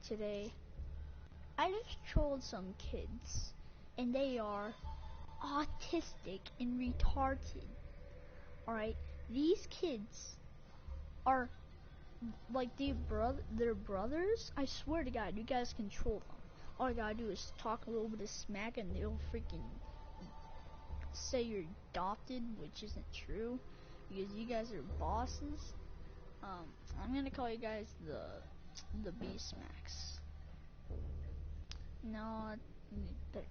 today. I just trolled some kids, and they are autistic and retarded. Alright, these kids are like their brothers. I swear to God, you guys control them. All you gotta do is talk a little bit of smack, and they'll freaking say you're adopted, which isn't true, because you guys are bosses. I'm gonna call you guys the Beast Max. No, the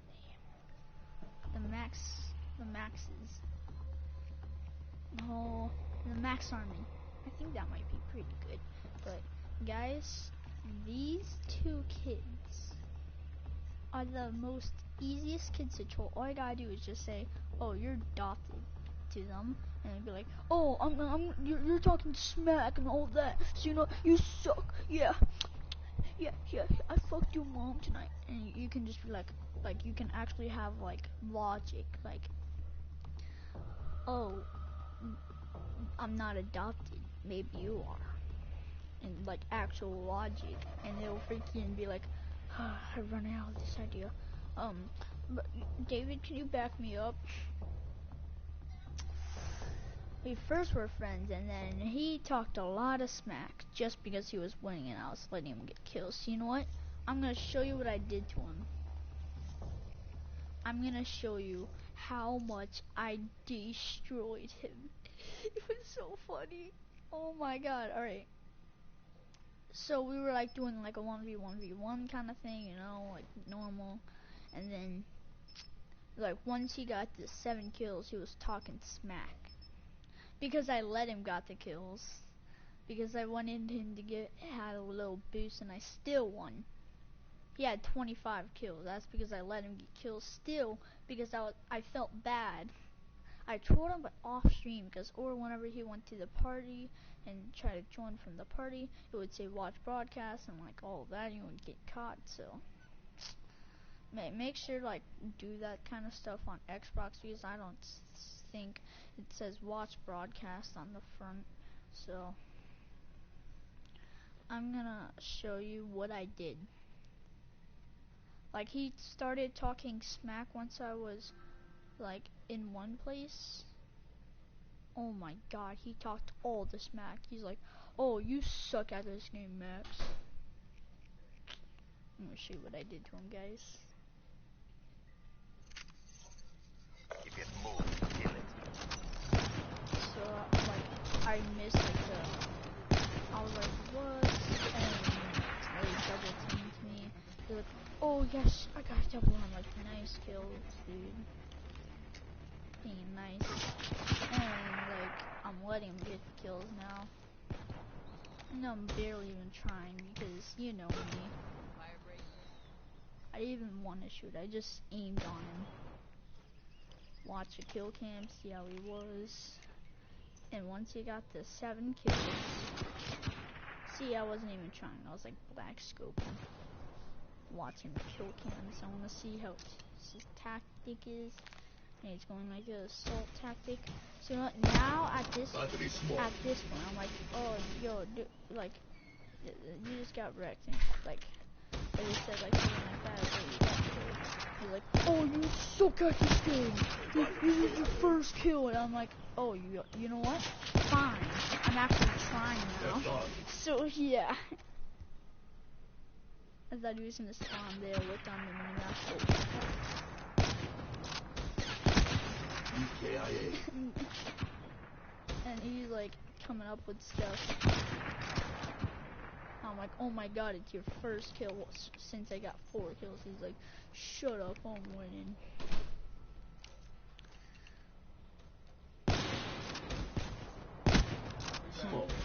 Maxes. Oh, the Max Army. I think that might be pretty good. But guys, these two kids are the most easiest kids to troll. All I gotta do is just say, "Oh, you're adopted," to them, and they'd be like, "Oh, you're talking smack and all that. So you know you suck. Yeah, I fucked your mom tonight." And you can just be like you can actually have like logic, like, "Oh, I'm not adopted. Maybe you are," and like actual logic, and they'll freaking be like, "I run out of this idea." But David, can you back me up? We first were friends, and then he talked a lot of smack just because he was winning, and I was letting him get kills. So you know what? I'm gonna show you what I did to him. I'm gonna show you how much I destroyed him. It was so funny. Oh my god. Alright. So we were like doing like a 1v1v1 kind of thing, you know, like normal. And then like once he got to 7 kills, he was talking smack. Because I let him got the kills. Because I wanted him to had a little boost, and I still won. He had 25 kills. That's because I let him get kills still, because I felt bad. I trolled him, but off stream, or whenever he went to the party and tried to join from the party, it would say watch broadcast and like all of that, and you would get caught. So make sure like do that kind of stuff on Xbox, because I don't think it says watch broadcast on the front. So I'm gonna show you what I did. Like, he started talking smack once I was like in one place. Oh my god, he talked all the smack. He's like, "Oh, you suck at this game, Max." I'm gonna show you what I did to him, guys. If it moves, kill it. So like I missed like I was like, "What?" And they double teamed me. They're like, "Oh yes, I got a double." I'm like, "Nice kills, dude." Being nice. And like I'm letting him get the kills now. And I'm barely even trying, because you know me. I didn't even want to shoot. I just aimed on him. Watch the kill cam, see how he was. And once he got the 7 kills, see, I wasn't even trying. I was like black scoping, watching the kill cams. I want to see how his tactic is. And he's going like the assault tactic. So now at this point, I'm like, "Oh, yo, like, you just got wrecked." And like I just said, like, something like that. You got killed. He's like, "Oh, you suck at this game. This is your first kill." And I'm like, "Oh, you know what? Fine. I'm actually trying now." So yeah. I thought he was gonna spawn there, looked on him, and he got killed. And he's like coming up with stuff. I'm like, "Oh my god, it's your first kill since I got 4 kills." He's like, "Shut up, I'm winning."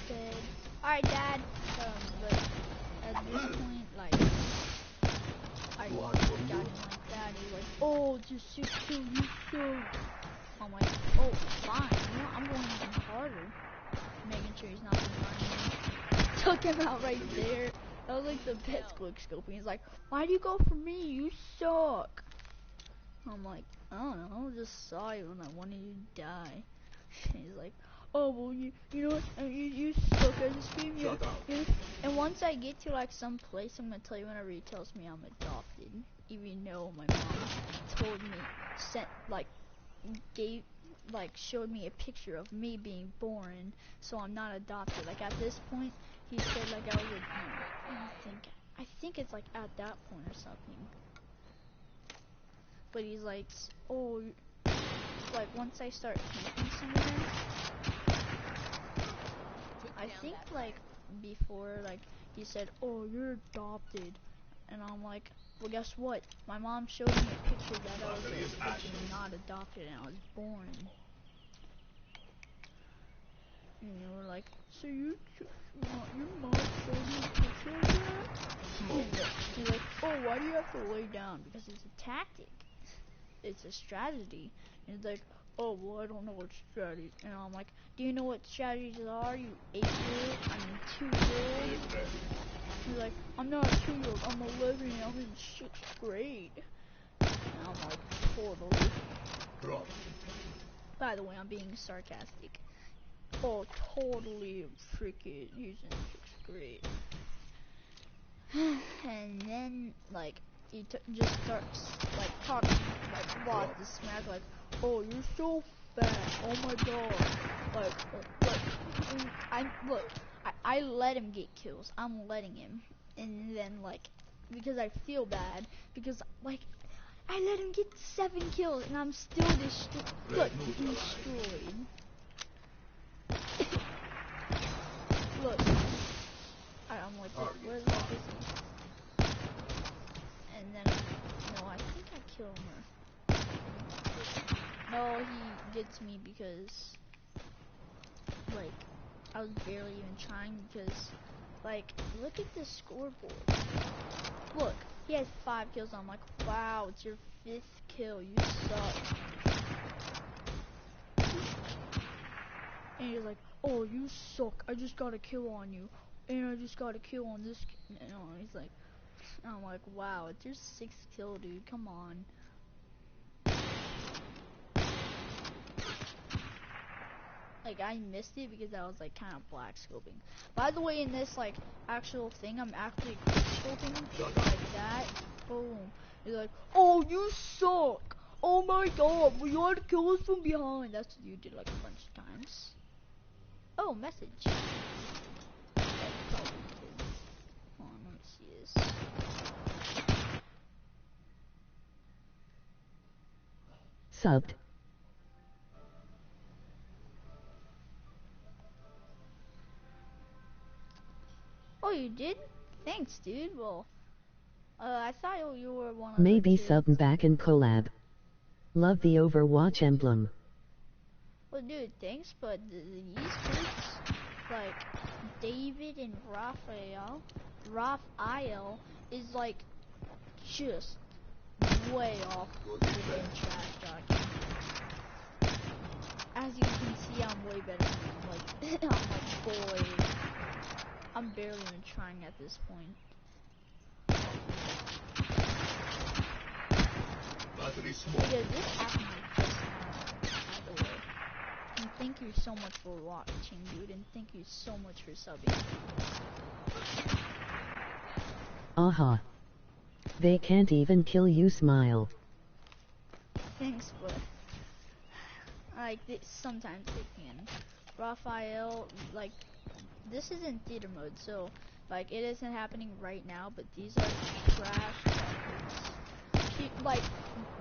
Dead. Alright, Dad. But at this point, like, I got him like that. He's like, "Oh, just 6 kills, you suck." I'm like, "Oh, fine. You know, I'm going even harder." Making sure he's not behind me. Took him out right there. That was like the best quick scoping. He's like, "Why do you go for me? You suck." I'm like, "I don't know, I just saw you and I wanted you to die." He's like, oh well, you know what, you suck at this game, yeah. And once I get to like some place, I'm gonna tell you whenever he tells me I'm adopted, even though my mom told me, showed me a picture of me being born, so I'm not adopted. Like at this point, he said like I was I think it's like at that point or something. But he's like, oh, like once I start camping somewhere, I think like before, like he said, oh, you're adopted, and I'm like, well, guess what? My mom showed me a picture that I was not adopted and I was born. And they were like, so your mom showed you a picture of that? He's like, oh, why do you have to lay down? Because it's a tactic. It's a strategy. And he's like, oh, well, I don't know what strategy. And I'm like, do you know what strategies are, you 8-year-old? I mean, 2-year-old? He's like, I'm not a 2-year-old, I'm 11 and I'm in 6th grade. And I'm like, totally. By the way, I'm being sarcastic. Oh, totally freaking, he's in 6th grade. And then, like, he just starts, like, talking, like, lots of smack, like, oh, you're so fat, oh my god, I let him get kills, I'm letting him, and then, like, because I feel bad, because, like, I let him get 7 kills, and I'm still destroyed. Look, I'm like, where's my pussy? And then, no, I think I kill him. No, he gets me because, like, I was barely even trying because, like, look at the scoreboard. Look, he has 5 kills. I'm like, wow, it's your 5th kill. You suck. And he's like, oh, you suck. I just got a kill on you. And I just got a kill on this. No, he's like, I'm like, wow, it's your 6th kill, dude. Come on. Like, I missed it because I was, like, kind of black scoping. By the way, in this, like, actual thing, I'm actually quick scoping, like that. Boom. He's like, oh, you suck. Oh my god, we ought to kill us from behind. That's what you did, like, a bunch of times. Oh, message. Hold on, let me see this. Subbed. Oh, you did? Thanks, dude. Well, I thought you were one of Maybe the kids. sub back and collab. Love the Overwatch emblem. Well, dude, thanks, but these kids, like, David and Raphael is, like, just way off freaking trash talking. As you can see, I'm way better than him. Like, I'm like, boy, I'm barely even trying at this point. Because this happened like just now, by the way. And thank you so much for watching, dude, and thank you so much for subbing. Aha. They can't even kill you, smile. Thanks, but like sometimes they can. Raphael, like, this is in theater mode, so like it isn't happening right now, but these are trash talkers. Like,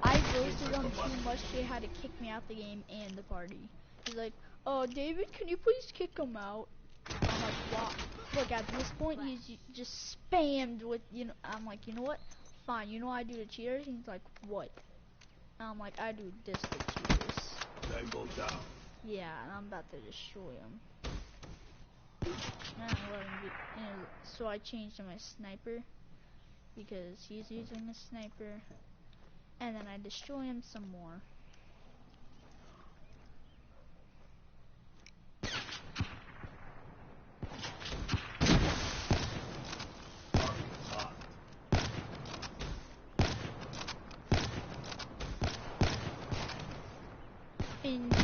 I roasted them too much, they had to kick me out the game and the party. He's like, oh, David, can you please kick him out? I'm like, wow. Look, at this point, he's just spammed with, you know, I'm like, you know what? Fine, you know what I do to cheaters? And he's like, what? And I'm like, I do this to cheaters. Yeah, and I'm about to destroy him. And let him get, so I changed to my sniper, because he's using a sniper. And then I destroy him some more. And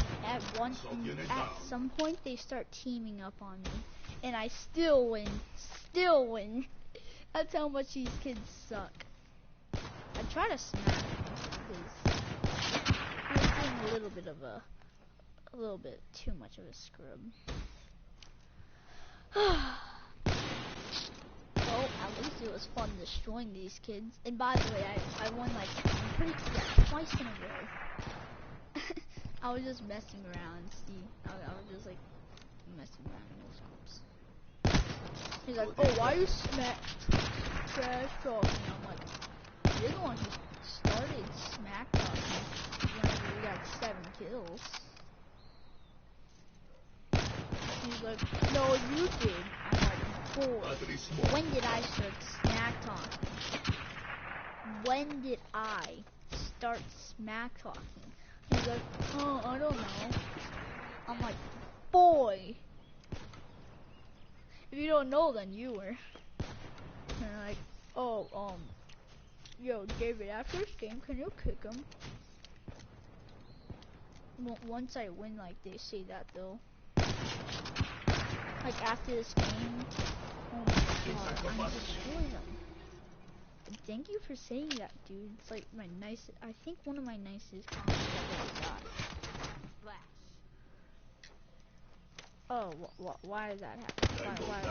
at some point they start teaming up on me, and I still win. That's how much these kids suck. I try to smack them because I was being a little bit too much of a scrub. Well, at least it was fun destroying these kids. And by the way, I won like twice in a row. I was just messing around. See, I was just like messing around in those groups. He's like, "Oh, why are you trash talking?" I'm like, "You're the one who started smack talking whenever we got 7 kills." He's like, "No, you did." I'm like, "Boy, when did I start smack talking? When did I start smack talking?" He's like, "Oh, I don't know." I'm like, "Boy, if you don't know, then you were." And they're like, "Oh, yo, David, after this game, can you kick him?" Once I win, like, they say that, though. Like, after this game, oh my god, I'm destroying them. Thank you for saying that, dude. It's like my nicest, I think one of my nicest comments I've ever got. Oh, why did that happen? Why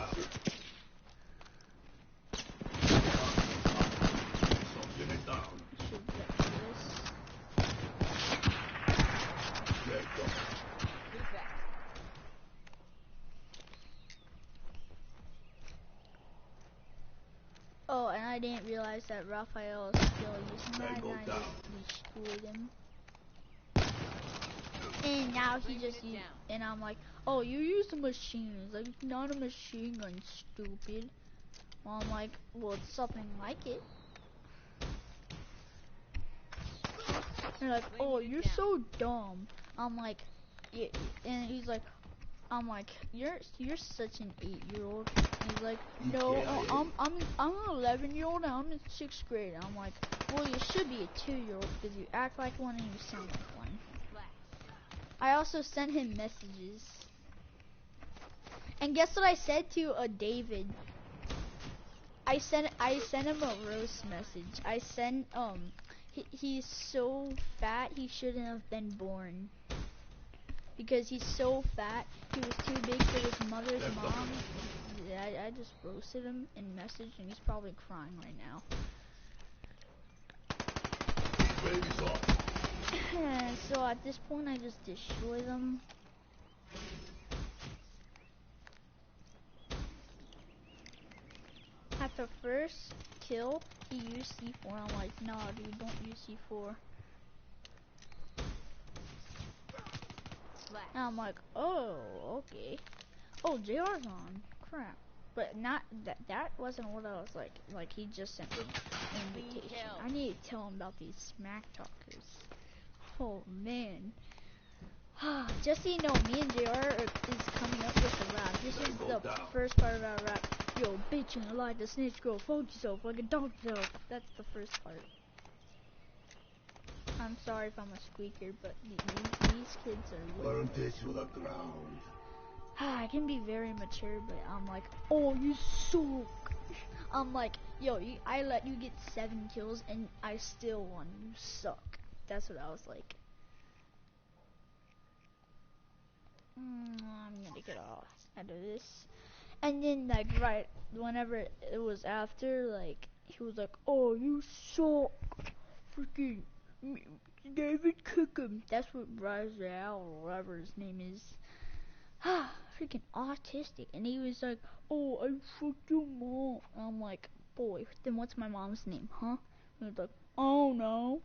should get to this. Oh, and I didn't realize that Raphael is still using that, and I just destroyed him. And now he just used, and I'm like, "Oh, you use the machine." It's like, "It's not a machine gun, stupid." Well, I'm like, "Well, it's something like it." They're like, "Oh, you're so dumb." I'm like, yeah, and he's like, I'm like, you're such an 8-year-old. He's like, "No, I'm an 11-year-old and I'm in 6th grade." I'm like, "Well, you should be a 2-year-old because you act like one and you sound like one." I also sent him messages. And guess what I said to David? I sent him a roast message. I sent he's so fat he shouldn't have been born. Because he's so fat, he was too big for his mother's mom. Yeah, I just roasted him in message, and he's probably crying right now. So at this point, I just destroy them. At the first kill, he used C4. I'm like, "Nah, dude, don't use C4. And I'm like, "Oh, okay. Oh, JR's on. Crap." But not that wasn't what I was like. Like, he just sent me an invitation. I need to tell him about these smack talkers. Oh man. Just so you know, me and JR is coming up with a rap. This is the first part of our rap. "Yo, bitch, and like the snitch girl, fold yourself like a dog yourself." That's the first part. I'm sorry if I'm a squeaker, but these kids are I can be very mature, but I'm like, "Oh, you suck." I'm like, "Yo, I let you get 7 kills and I still won. You suck." That's what I was like. I'm gonna get off out of this. And then, like, right whenever it was after, like, he was like, "Oh, you suck. Freaking David Cookham." That's what Brazil or whatever his name is. Freaking autistic. And he was like, "Oh, I fucked your mom." And I'm like, "Boy, then what's my mom's name, huh?" And he was like, "Oh no."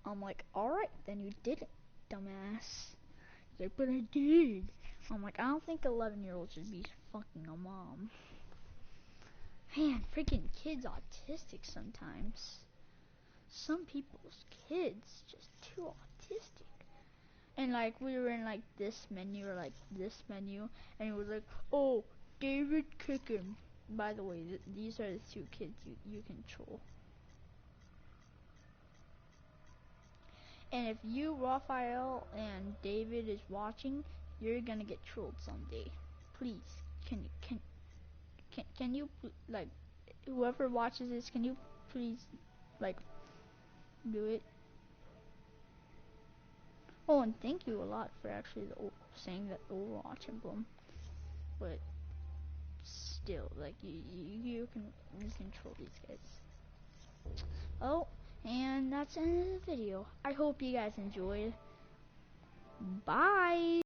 I'm like, "Alright, then you didn't, dumbass." He's like, "But I did." I'm like, "I don't think 11-year-olds should be fucking a mom." Man, freaking kids autistic sometimes. Some people's kids just too autistic. And like, we were in like this menu or like this menu, and it was like, "Oh, David Cookham." By the way, these are the 2 kids you control. And if you, Raphael, and David is watching, you're gonna get trolled someday. Please, can you like, whoever watches this, can you please like do it? Oh, and thank you a lot for actually saying that Overwatch emblem. But still, like you can troll these guys. Oh, and that's the end of the video. I hope you guys enjoyed. Bye.